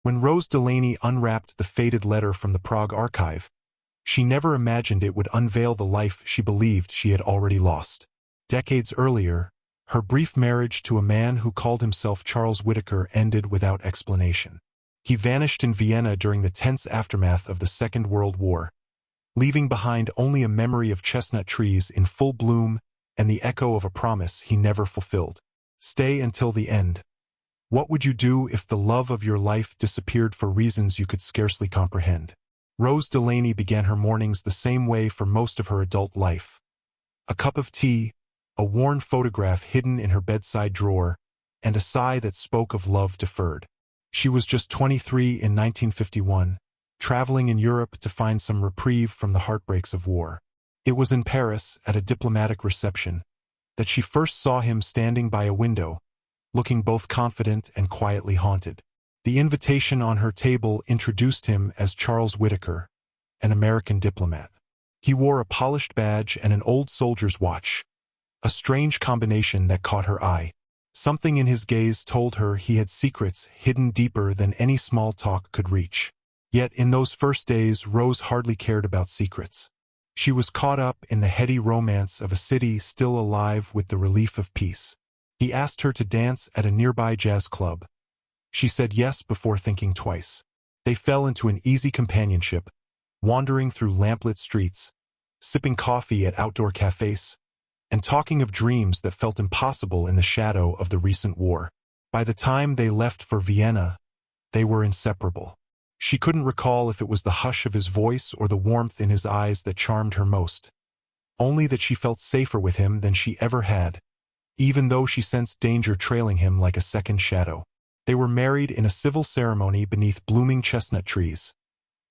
When Rose Delaney unwrapped the faded letter from the Prague archive, she never imagined it would unveil the life she believed she had already lost. Decades earlier, her brief marriage to a man who called himself Charles Whittaker ended without explanation. He vanished in Vienna during the tense aftermath of the Second World War, leaving behind only a memory of chestnut trees in full bloom and the echo of a promise he never fulfilled. Stay until the end. What would you do if the love of your life disappeared for reasons you could scarcely comprehend? Rose Delaney began her mornings the same way for most of her adult life. A cup of tea, a worn photograph hidden in her bedside drawer, and a sigh that spoke of love deferred. She was just 23 in 1951, traveling in Europe to find some reprieve from the heartbreaks of war. It was in Paris, at a diplomatic reception, that she first saw him standing by a window, looking both confident and quietly haunted. The invitation on her table introduced him as Charles Whittaker, an American diplomat. He wore a polished badge and an old soldier's watch, a strange combination that caught her eye. Something in his gaze told her he had secrets hidden deeper than any small talk could reach. Yet in those first days, Rose hardly cared about secrets. She was caught up in the heady romance of a city still alive with the relief of peace. He asked her to dance at a nearby jazz club. She said yes before thinking twice. They fell into an easy companionship, wandering through lamplit streets, sipping coffee at outdoor cafes, and talking of dreams that felt impossible in the shadow of the recent war. By the time they left for Vienna, they were inseparable. She couldn't recall if it was the hush of his voice or the warmth in his eyes that charmed her most, only that she felt safer with him than she ever had, even though she sensed danger trailing him like a second shadow. They were married in a civil ceremony beneath blooming chestnut trees,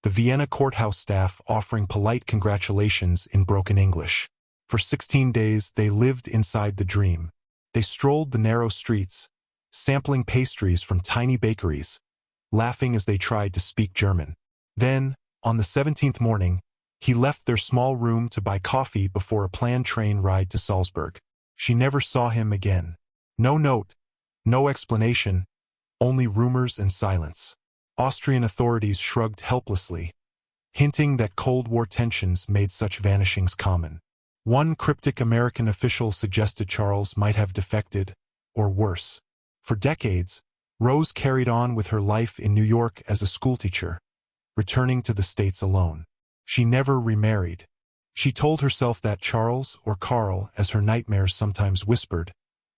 the Vienna courthouse staff offering polite congratulations in broken English. For 16 days they lived inside the dream. They strolled the narrow streets, sampling pastries from tiny bakeries, laughing as they tried to speak German. Then, on the 17th morning, he left their small room to buy coffee before a planned train ride to Salzburg. She never saw him again. No note, no explanation, only rumors and silence. Austrian authorities shrugged helplessly, hinting that Cold War tensions made such vanishings common. One cryptic American official suggested Charles might have defected, or worse. For decades, Rose carried on with her life in New York as a schoolteacher, returning to the States alone. She never remarried. She told herself that Charles, or Carl, as her nightmares sometimes whispered,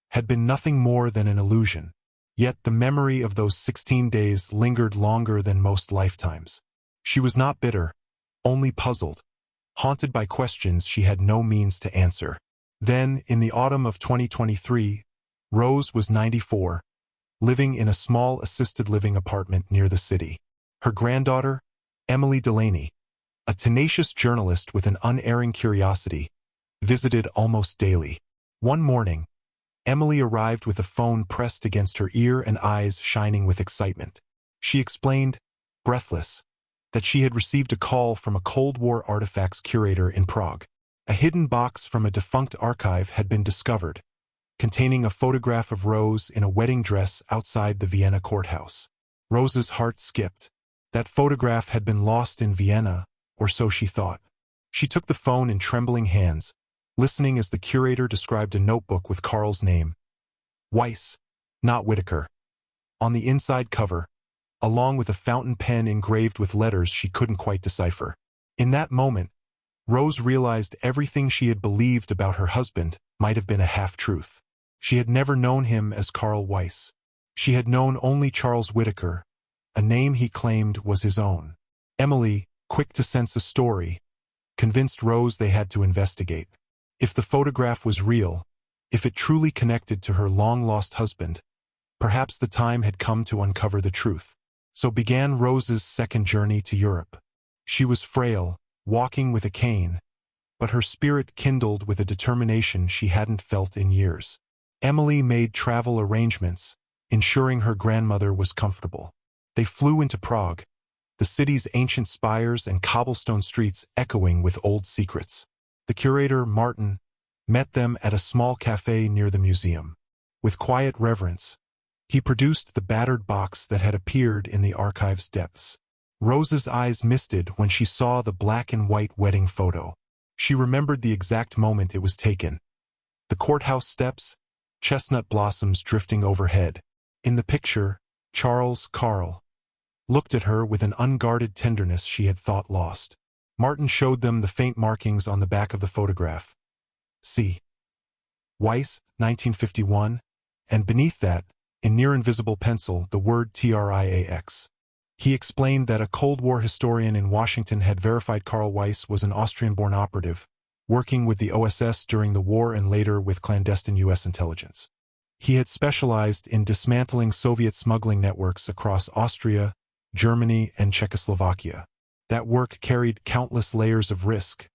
had been nothing more than an illusion. Yet the memory of those 16 days lingered longer than most lifetimes. She was not bitter, only puzzled, haunted by questions she had no means to answer. Then, in the autumn of 2023, Rose was 94, living in a small assisted living apartment near the city. Her granddaughter, Emily Delaney, a tenacious journalist with an unerring curiosity, visited almost daily. One morning, Emily arrived with a phone pressed against her ear and eyes shining with excitement. She explained, breathless, that she had received a call from a Cold War artifacts curator in Prague. A hidden box from a defunct archive had been discovered, containing a photograph of Rose in a wedding dress outside the Vienna courthouse. Rose's heart skipped. That photograph had been lost in Vienna, or so she thought. She took the phone in trembling hands, listening as the curator described a notebook with Carl's name, Weiss, not Whittaker, on the inside cover, along with a fountain pen engraved with letters she couldn't quite decipher. In that moment, Rose realized everything she had believed about her husband might have been a half-truth. She had never known him as Carl Weiss. She had known only Charles Whittaker, a name he claimed was his own. Emily, quick to sense a story, convinced Rose they had to investigate. If the photograph was real, if it truly connected to her long-lost husband, perhaps the time had come to uncover the truth. So began Rose's second journey to Europe. She was frail, walking with a cane, but her spirit kindled with a determination she hadn't felt in years. Emily made travel arrangements, ensuring her grandmother was comfortable. They flew into Prague, the city's ancient spires and cobblestone streets echoing with old secrets. The curator, Martin, met them at a small cafe near the museum. With quiet reverence, He produced the battered box that had appeared in the archive's depths. Rose's eyes misted when she saw the black-and-white wedding photo. She remembered the exact moment it was taken. The courthouse steps, chestnut blossoms drifting overhead. In the picture, Carl, looked at her with an unguarded tenderness she had thought lost. Martin showed them the faint markings on the back of the photograph. C. Weiss, 1951, and beneath that, in near-invisible pencil, the word TRIAX. He explained that a Cold War historian in Washington had verified Carl Weiss was an Austrian-born operative, working with the OSS during the war and later with clandestine U.S. intelligence. He had specialized in dismantling Soviet smuggling networks across Austria, Germany, and Czechoslovakia. That work carried countless layers of risk,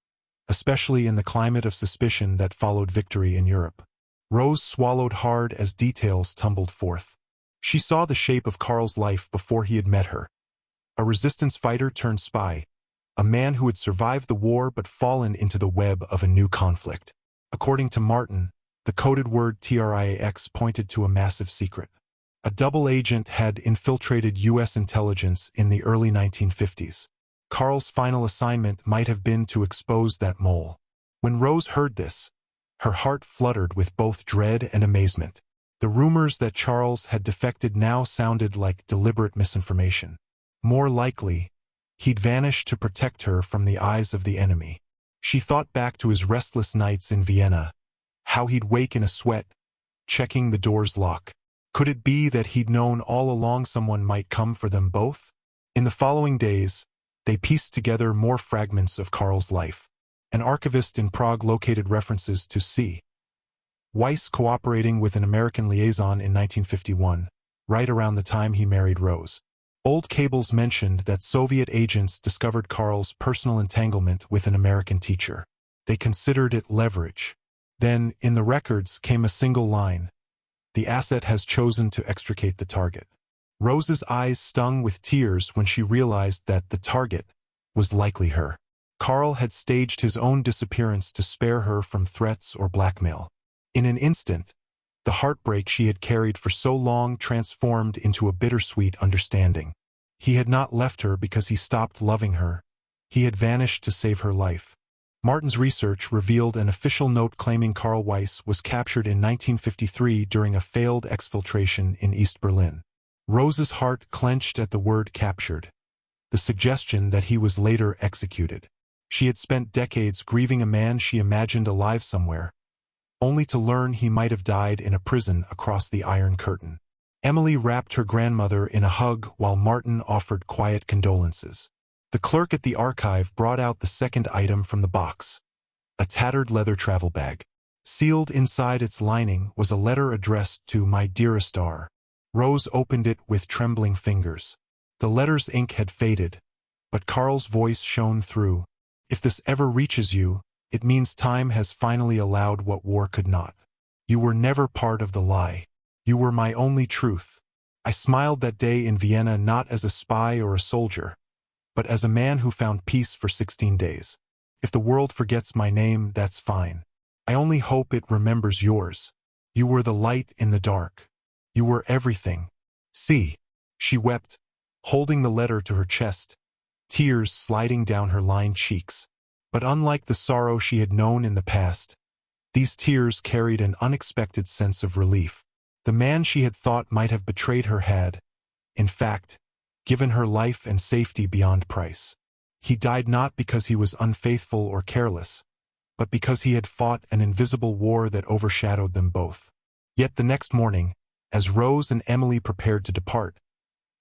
especially in the climate of suspicion that followed victory in Europe. Rose swallowed hard as details tumbled forth. She saw the shape of Carl's life before he had met her. A resistance fighter turned spy, a man who had survived the war but fallen into the web of a new conflict. According to Martin, the coded word TRIAX pointed to a massive secret. A double agent had infiltrated U.S. intelligence in the early 1950s. Carl's final assignment might have been to expose that mole. When Rose heard this, her heart fluttered with both dread and amazement. The rumors that Charles had defected now sounded like deliberate misinformation. More likely, he'd vanished to protect her from the eyes of the enemy. She thought back to his restless nights in Vienna, how he'd wake in a sweat, checking the door's lock. Could it be that he'd known all along someone might come for them both? In the following days, they pieced together more fragments of Carl's life. An archivist in Prague located references to C. Weiss cooperating with an American liaison in 1951, right around the time he married Rose. Old cables mentioned that Soviet agents discovered Carl's personal entanglement with an American teacher. They considered it leverage. Then, in the records, came a single line: "The asset has chosen to extricate the target." Rose's eyes stung with tears when she realized that the target was likely her. Carl had staged his own disappearance to spare her from threats or blackmail. In an instant, the heartbreak she had carried for so long transformed into a bittersweet understanding. He had not left her because he stopped loving her. He had vanished to save her life. Martin's research revealed an official note claiming Carl Weiss was captured in 1953 during a failed exfiltration in East Berlin. Rose's heart clenched at the word captured, the suggestion that he was later executed. She had spent decades grieving a man she imagined alive somewhere, only to learn he might have died in a prison across the Iron Curtain. Emily wrapped her grandmother in a hug while Martin offered quiet condolences. The clerk at the archive brought out the second item from the box, a tattered leather travel bag. Sealed inside its lining was a letter addressed to "My dearest R." Rose opened it with trembling fingers. The letter's ink had faded, but Carl's voice shone through. "If this ever reaches you, it means time has finally allowed what war could not. You were never part of the lie. You were my only truth. I smiled that day in Vienna not as a spy or a soldier, but as a man who found peace for 16 days. If the world forgets my name, that's fine. I only hope it remembers yours. You were the light in the dark. You were everything." See, she wept, holding the letter to her chest, tears sliding down her lined cheeks. But unlike the sorrow she had known in the past, these tears carried an unexpected sense of relief. The man she had thought might have betrayed her had, in fact, given her life and safety beyond price. He died not because he was unfaithful or careless, but because he had fought an invisible war that overshadowed them both. Yet the next morning, as Rose and Emily prepared to depart,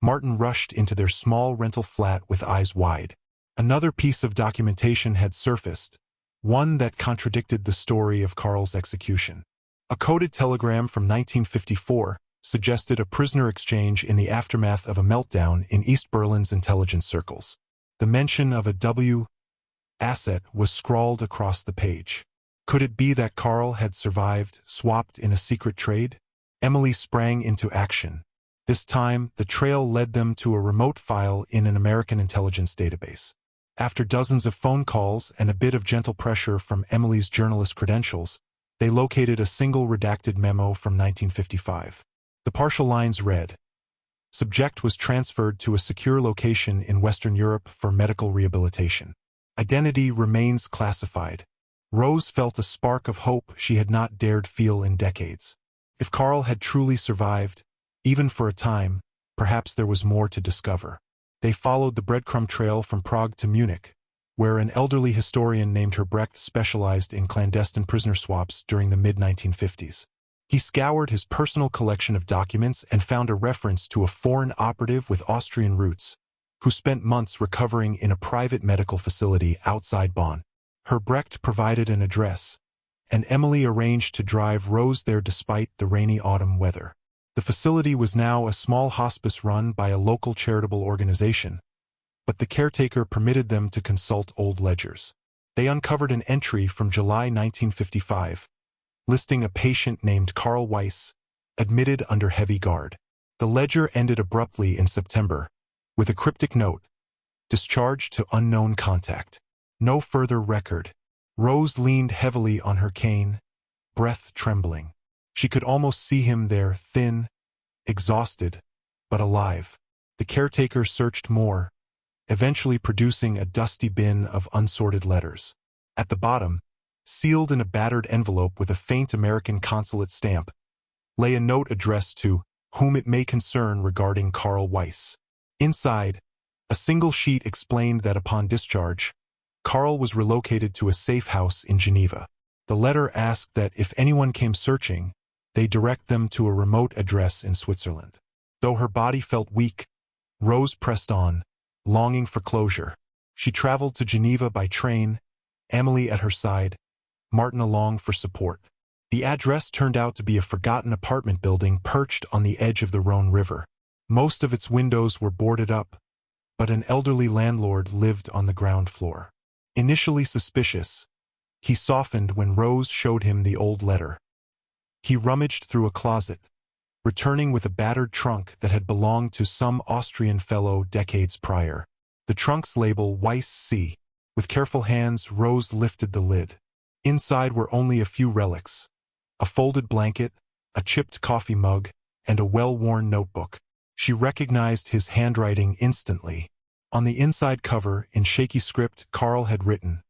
Martin rushed into their small rental flat with eyes wide. Another piece of documentation had surfaced, one that contradicted the story of Carl's execution. A coded telegram from 1954 suggested a prisoner exchange in the aftermath of a meltdown in East Berlin's intelligence circles. The mention of a W asset was scrawled across the page. Could it be that Carl had survived, swapped in a secret trade? Emily sprang into action. This time, the trail led them to a remote file in an American intelligence database. After dozens of phone calls and a bit of gentle pressure from Emily's journalist credentials, they located a single redacted memo from 1955. The partial lines read, "Subject was transferred to a secure location in Western Europe for medical rehabilitation. Identity remains classified." Rose felt a spark of hope she had not dared feel in decades. If Carl had truly survived, even for a time, perhaps there was more to discover. They followed the breadcrumb trail from Prague to Munich, where an elderly historian named Herbrecht specialized in clandestine prisoner swaps during the mid-1950s. He scoured his personal collection of documents and found a reference to a foreign operative with Austrian roots, who spent months recovering in a private medical facility outside Bonn. Herbrecht provided an address, and Emily arranged to drive Rose there despite the rainy autumn weather. The facility was now a small hospice run by a local charitable organization, but the caretaker permitted them to consult old ledgers. They uncovered an entry from July 1955, listing a patient named Carl Weiss, admitted under heavy guard. The ledger ended abruptly in September, with a cryptic note, "Discharged to unknown contact." No further record. Rose leaned heavily on her cane, breath trembling. She could almost see him there, thin, exhausted, but alive. The caretaker searched more, eventually producing a dusty bin of unsorted letters. At the bottom, sealed in a battered envelope with a faint American consulate stamp, lay a note addressed to whom it may concern regarding Carl Weiss. Inside, a single sheet explained that upon discharge, Carl was relocated to a safe house in Geneva. The letter asked that if anyone came searching, they direct them to a remote address in Switzerland. Though her body felt weak, Rose pressed on, longing for closure. She traveled to Geneva by train, Emily at her side, Martin along for support. The address turned out to be a forgotten apartment building perched on the edge of the Rhone River. Most of its windows were boarded up, but an elderly landlord lived on the ground floor. Initially suspicious, he softened when Rose showed him the old letter. He rummaged through a closet, returning with a battered trunk that had belonged to some Austrian fellow decades prior. The trunk's label Weiss C. With careful hands, Rose lifted the lid. Inside were only a few relics: a folded blanket, a chipped coffee mug, and a well-worn notebook. She recognized his handwriting instantly. On the inside cover, in shaky script, Carl had written,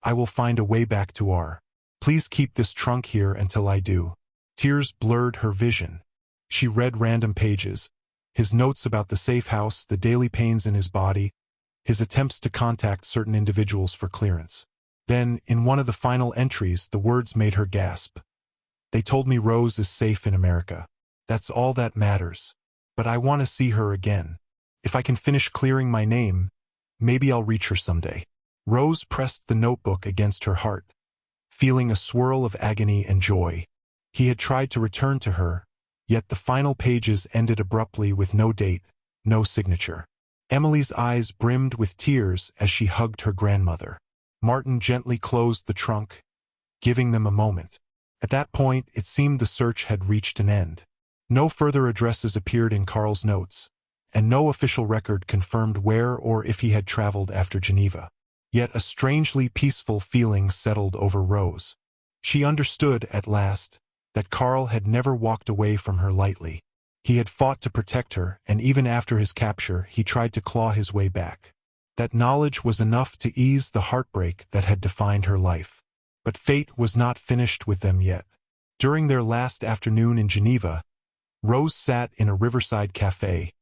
"I will find a way back to R. Please keep this trunk here until I do." Tears blurred her vision. She read random pages, his notes about the safe house, the daily pains in his body, his attempts to contact certain individuals for clearance. Then, in one of the final entries, the words made her gasp. "They told me Rose is safe in America. That's all that matters. But I want to see her again. If I can finish clearing my name, maybe I'll reach her someday." Rose pressed the notebook against her heart, feeling a swirl of agony and joy. He had tried to return to her, yet the final pages ended abruptly with no date, no signature. Emily's eyes brimmed with tears as she hugged her grandmother. Martin gently closed the trunk, giving them a moment. At that point, it seemed the search had reached an end. No further addresses appeared in Carl's notes, and no official record confirmed where or if he had traveled after Geneva. Yet a strangely peaceful feeling settled over Rose. She understood, at last, that Carl had never walked away from her lightly. He had fought to protect her, and even after his capture, he tried to claw his way back. That knowledge was enough to ease the heartbreak that had defined her life. But fate was not finished with them yet. During their last afternoon in Geneva, Rose sat in a riverside cafe,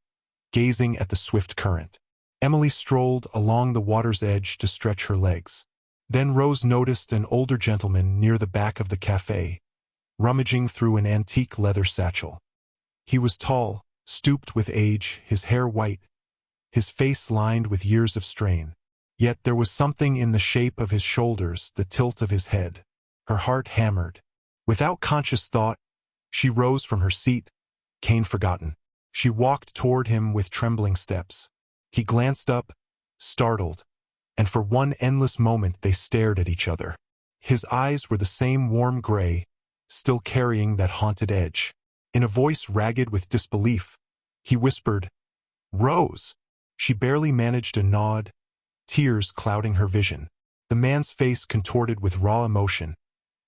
gazing at the swift current. Emily strolled along the water's edge to stretch her legs. Then Rose noticed an older gentleman near the back of the cafe, rummaging through an antique leather satchel. He was tall, stooped with age, his hair white, his face lined with years of strain. Yet there was something in the shape of his shoulders, the tilt of his head. Her heart hammered. Without conscious thought, she rose from her seat, cane forgotten. She walked toward him with trembling steps. He glanced up, startled, and for one endless moment they stared at each other. His eyes were the same warm gray, still carrying that haunted edge. In a voice ragged with disbelief, he whispered, "Rose!" She barely managed a nod, tears clouding her vision. The man's face contorted with raw emotion,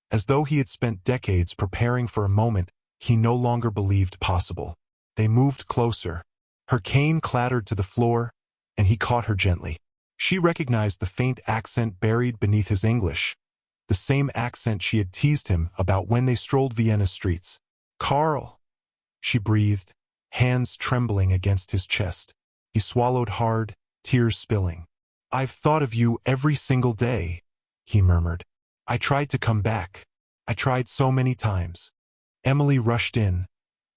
as though he had spent decades preparing for a moment he no longer believed possible. They moved closer. Her cane clattered to the floor, and he caught her gently. She recognized the faint accent buried beneath his English, the same accent she had teased him about when they strolled Vienna streets. "Carl," she breathed, hands trembling against his chest. He swallowed hard, tears spilling. "I've thought of you every single day," he murmured. "I tried to come back. I tried so many times." Emily rushed in,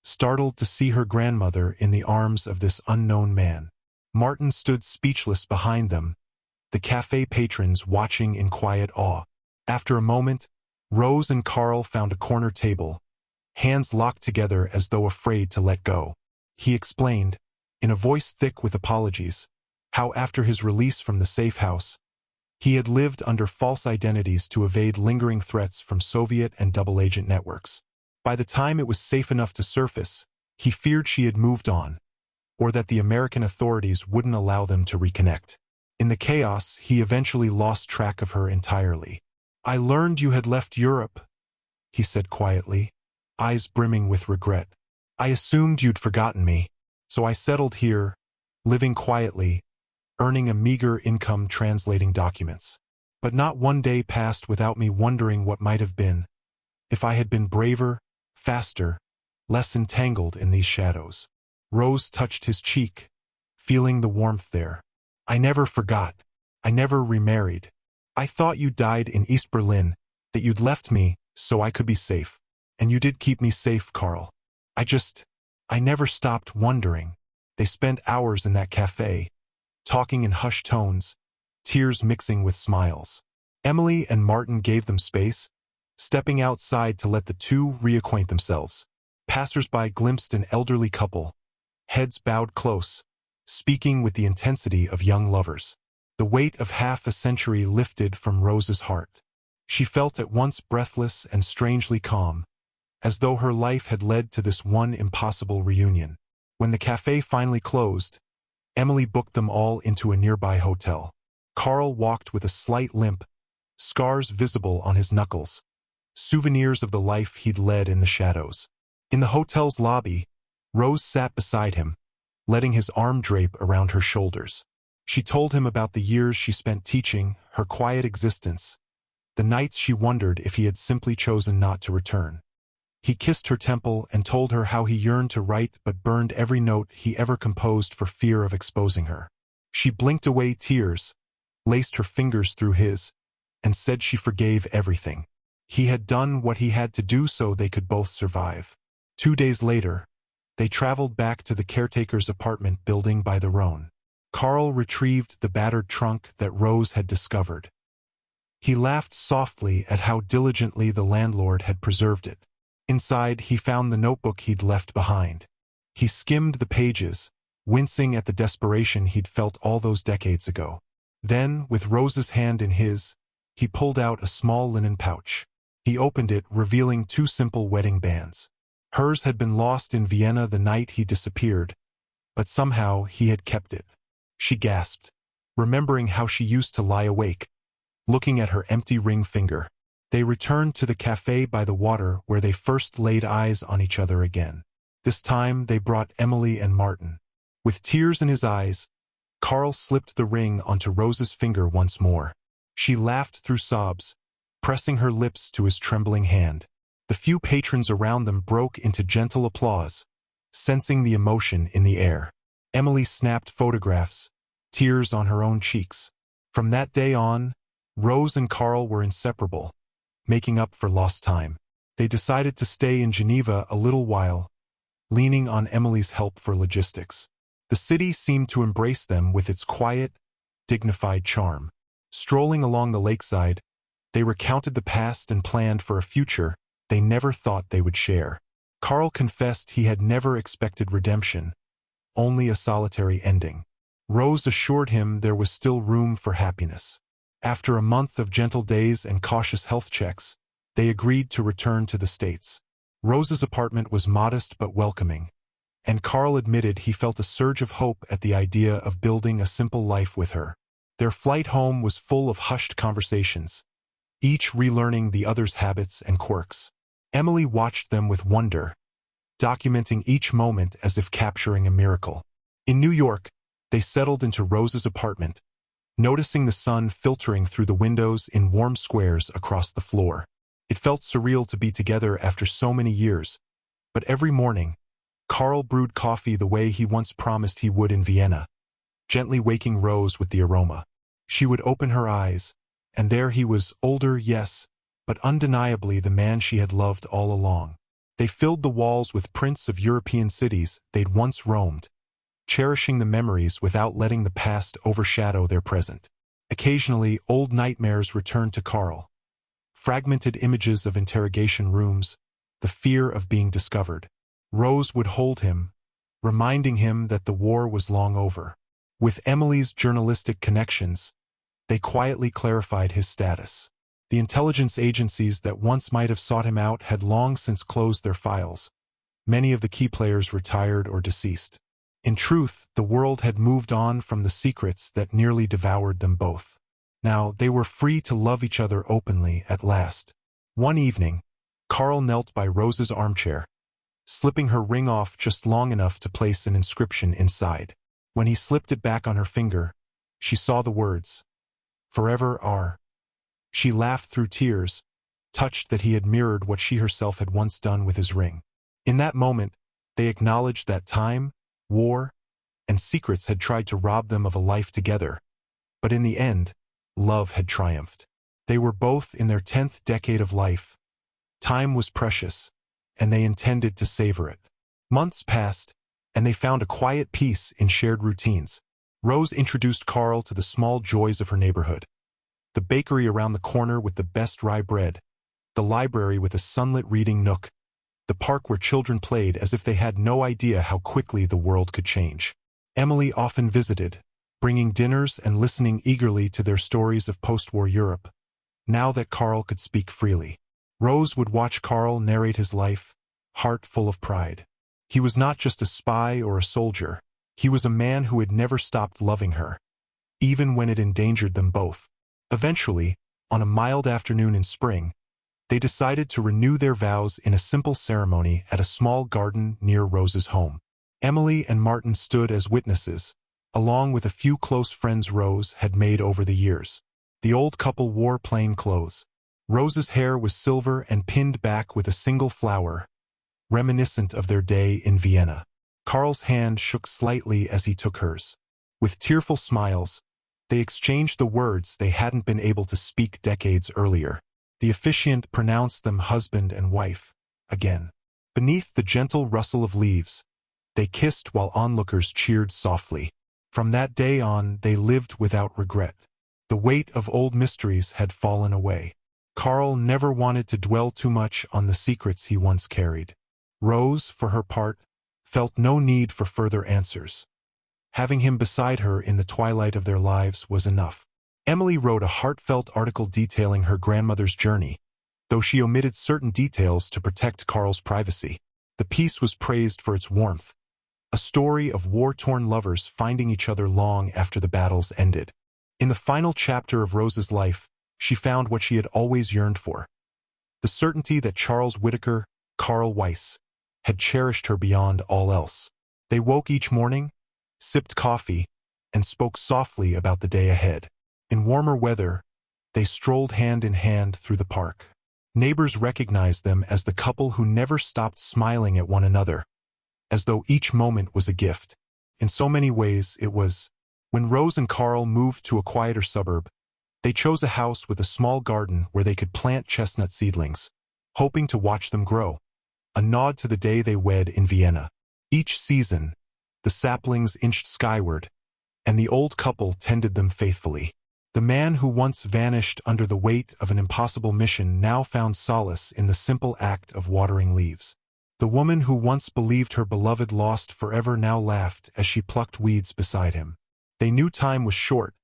startled to see her grandmother in the arms of this unknown man. Martin stood speechless behind them, the cafe patrons watching in quiet awe. After a moment, Rose and Carl found a corner table, hands locked together as though afraid to let go. He explained, in a voice thick with apologies, how after his release from the safe house, he had lived under false identities to evade lingering threats from Soviet and double-agent networks. By the time it was safe enough to surface, he feared she had moved on, or that the American authorities wouldn't allow them to reconnect. In the chaos, he eventually lost track of her entirely. "I learned you had left Europe," he said quietly, eyes brimming with regret. "I assumed you'd forgotten me, so I settled here, living quietly, earning a meager income translating documents. But not one day passed without me wondering what might have been, if I had been braver, faster, less entangled in these shadows." Rose touched his cheek, feeling the warmth there. "I never forgot. I never remarried. I thought you died in East Berlin, that you'd left me so I could be safe. And you did keep me safe, Carl. I never stopped wondering." They spent hours in that cafe, talking in hushed tones, tears mixing with smiles. Emily and Martin gave them space, stepping outside to let the two reacquaint themselves. Passers-by glimpsed an elderly couple, heads bowed close, speaking with the intensity of young lovers. The weight of half a century lifted from Rose's heart. She felt at once breathless and strangely calm, as though her life had led to this one impossible reunion. When the cafe finally closed, Emily booked them all into a nearby hotel. Carl walked with a slight limp, scars visible on his knuckles, souvenirs of the life he'd led in the shadows. In the hotel's lobby, Rose sat beside him, letting his arm drape around her shoulders. She told him about the years she spent teaching, her quiet existence, the nights she wondered if he had simply chosen not to return. He kissed her temple and told her how he yearned to write but burned every note he ever composed for fear of exposing her. She blinked away tears, laced her fingers through his, and said she forgave everything. He had done what he had to do so they could both survive. 2 days later, they traveled back to the caretaker's apartment building by the Rhone. Carl retrieved the battered trunk that Rose had discovered. He laughed softly at how diligently the landlord had preserved it. Inside, he found the notebook he'd left behind. He skimmed the pages, wincing at the desperation he'd felt all those decades ago. Then, with Rose's hand in his, he pulled out a small linen pouch. He opened it, revealing 2 simple wedding bands. Hers had been lost in Vienna the night he disappeared, but somehow he had kept it. She gasped, remembering how she used to lie awake, looking at her empty ring finger. They returned to the cafe by the water where they first laid eyes on each other again. This time they brought Emily and Martin. With tears in his eyes, Carl slipped the ring onto Rose's finger once more. She laughed through sobs, pressing her lips to his trembling hand. The few patrons around them broke into gentle applause, sensing the emotion in the air. Emily snapped photographs, tears on her own cheeks. From that day on, Rose and Carl were inseparable, making up for lost time. They decided to stay in Geneva a little while, leaning on Emily's help for logistics. The city seemed to embrace them with its quiet, dignified charm. Strolling along the lakeside, they recounted the past and planned for a future they never thought they would share. Carl confessed he had never expected redemption, only a solitary ending. Rose assured him there was still room for happiness. After a month of gentle days and cautious health checks, they agreed to return to the States. Rose's apartment was modest but welcoming, and Carl admitted he felt a surge of hope at the idea of building a simple life with her. Their flight home was full of hushed conversations, each relearning the other's habits and quirks. Emily watched them with wonder, documenting each moment as if capturing a miracle. In New York, they settled into Rose's apartment, noticing the sun filtering through the windows in warm squares across the floor. It felt surreal to be together after so many years, but every morning, Karl brewed coffee the way he once promised he would in Vienna, gently waking Rose with the aroma. She would open her eyes, and there he was, older, yes, but undeniably the man she had loved all along. They filled the walls with prints of European cities they'd once roamed, cherishing the memories without letting the past overshadow their present. Occasionally, old nightmares returned to Karl. Fragmented images of interrogation rooms, the fear of being discovered. Rose would hold him, reminding him that the war was long over. With Emily's journalistic connections, they quietly clarified his status. The intelligence agencies that once might have sought him out had long since closed their files. Many of the key players retired or deceased. In truth, the world had moved on from the secrets that nearly devoured them both. Now, they were free to love each other openly at last. One evening, Karl knelt by Rose's armchair, slipping her ring off just long enough to place an inscription inside. When he slipped it back on her finger, she saw the words, "Forever R." She laughed through tears, touched that he had mirrored what she herself had once done with his ring. In that moment, they acknowledged that time, war, and secrets had tried to rob them of a life together. But in the end, love had triumphed. They were both in their 10th decade of life. Time was precious, and they intended to savor it. Months passed, and they found a quiet peace in shared routines. Rose introduced Karl to the small joys of her neighborhood. The bakery around the corner with the best rye bread, the library with a sunlit reading nook, the park where children played as if they had no idea how quickly the world could change. Emily often visited, bringing dinners and listening eagerly to their stories of post-war Europe. Now that Karl could speak freely, Rose would watch Karl narrate his life, heart full of pride. He was not just a spy or a soldier. He was a man who had never stopped loving her, even when it endangered them both. Eventually, on a mild afternoon in spring, they decided to renew their vows in a simple ceremony at a small garden near Rose's home. Emily and Martin stood as witnesses, along with a few close friends Rose had made over the years. The old couple wore plain clothes. Rose's hair was silver and pinned back with a single flower, reminiscent of their day in Vienna. Karl's hand shook slightly as he took hers. With tearful smiles, they exchanged the words they hadn't been able to speak decades earlier. The officiant pronounced them husband and wife, again. Beneath the gentle rustle of leaves, they kissed while onlookers cheered softly. From that day on, they lived without regret. The weight of old mysteries had fallen away. Karl never wanted to dwell too much on the secrets he once carried. Rose, for her part, felt no need for further answers. Having him beside her in the twilight of their lives was enough. Emily wrote a heartfelt article detailing her grandmother's journey, though she omitted certain details to protect Karl's privacy. The piece was praised for its warmth, a story of war-torn lovers finding each other long after the battles ended. In the final chapter of Rose's life, she found what she had always yearned for: the certainty that Charles Whittaker, Karl Weiss, had cherished her beyond all else. They woke each morning, sipped coffee, and spoke softly about the day ahead. In warmer weather, they strolled hand in hand through the park. Neighbors recognized them as the couple who never stopped smiling at one another, as though each moment was a gift. In so many ways, it was. When Rose and Karl moved to a quieter suburb, they chose a house with a small garden where they could plant chestnut seedlings, hoping to watch them grow, a nod to the day they wed in Vienna. Each season, the saplings inched skyward, and the old couple tended them faithfully. The man who once vanished under the weight of an impossible mission now found solace in the simple act of watering leaves. The woman who once believed her beloved lost forever now laughed as she plucked weeds beside him. They knew time was short,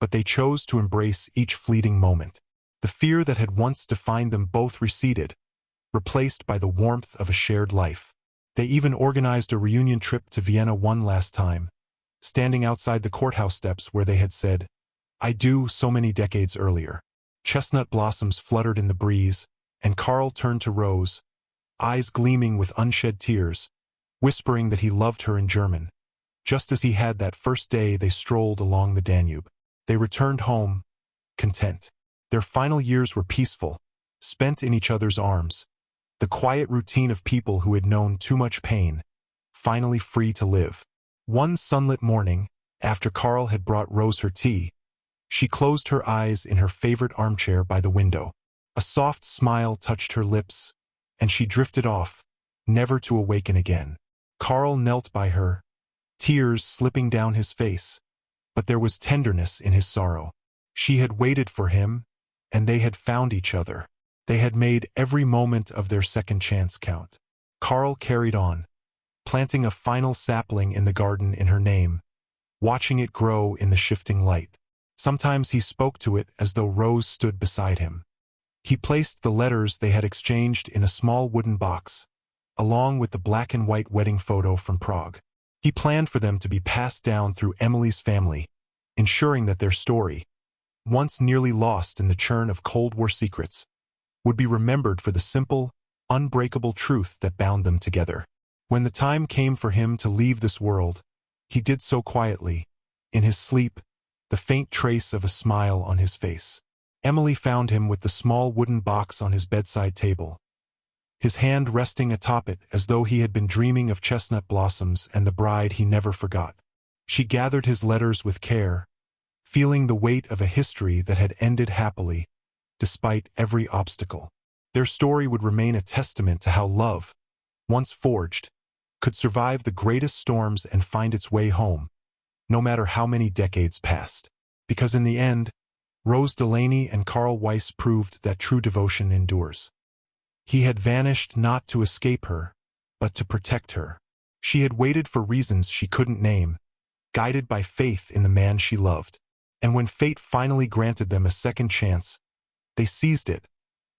but they chose to embrace each fleeting moment. The fear that had once defined them both receded, replaced by the warmth of a shared life. They even organized a reunion trip to Vienna one last time, standing outside the courthouse steps where they had said, "I do," so many decades earlier. Chestnut blossoms fluttered in the breeze, and Karl turned to Rose, eyes gleaming with unshed tears, whispering that he loved her in German. Just as he had that first day they strolled along the Danube. They returned home, content. Their final years were peaceful, spent in each other's arms. The quiet routine of people who had known too much pain, finally free to live. One sunlit morning, after Carl had brought Rose her tea, she closed her eyes in her favorite armchair by the window. A soft smile touched her lips, and she drifted off, never to awaken again. Carl knelt by her, tears slipping down his face, but there was tenderness in his sorrow. She had waited for him, and they had found each other. They had made every moment of their second chance count. Carl carried on, planting a final sapling in the garden in her name, watching it grow in the shifting light. Sometimes he spoke to it as though Rose stood beside him. He placed the letters they had exchanged in a small wooden box, along with the black and white wedding photo from Prague. He planned for them to be passed down through Emily's family, ensuring that their story, once nearly lost in the churn of Cold War secrets, would be remembered for the simple, unbreakable truth that bound them together. When the time came for him to leave this world, he did so quietly, in his sleep, the faint trace of a smile on his face. Emily found him with the small wooden box on his bedside table, his hand resting atop it as though he had been dreaming of chestnut blossoms and the bride he never forgot. She gathered his letters with care, feeling the weight of a history that had ended happily, despite every obstacle. Their story would remain a testament to how love, once forged, could survive the greatest storms and find its way home, no matter how many decades passed. Because in the end, Rose Delaney and Carl Weiss proved that true devotion endures. He had vanished not to escape her, but to protect her. She had waited for reasons she couldn't name, guided by faith in the man she loved. And when fate finally granted them a second chance, they seized it,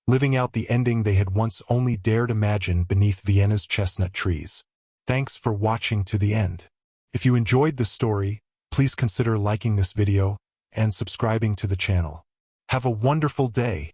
living out the ending they had once only dared imagine beneath Vienna's chestnut trees. Thanks for watching to the end. If you enjoyed this story, please consider liking this video and subscribing to the channel. Have a wonderful day.